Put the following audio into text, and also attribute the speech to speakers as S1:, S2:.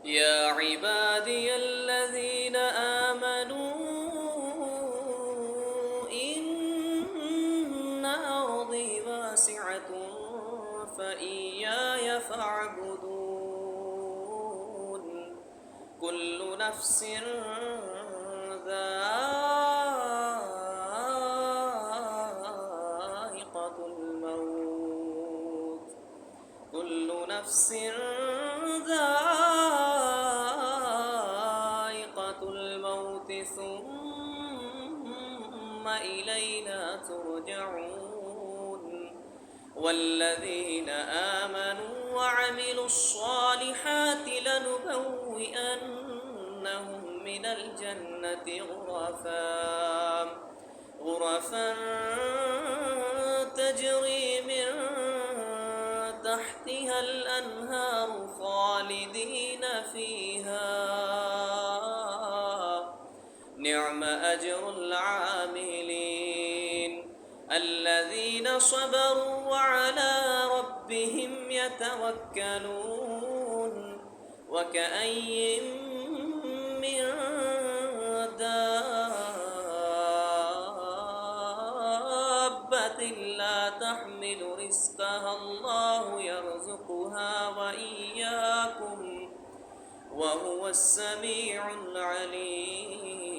S1: يا عبادي الذين آمنوا إن أرضي واسعة فإياي فاعبدون كل نفس ذائقة الموت كل نفس ذائقة الموت ثم إلينا ترجعون والذين آمنوا وعملوا الصالحات لنبوئنهم من الجنة غرفا تجري من تحتها الأنهار خالدين فيها نعم أجر العاملين الذين صبروا وعلى ربهم يتوكلون وكأي من دابة لا تحمل رزقها الله يرزقها وإياكم وهو السميع العليم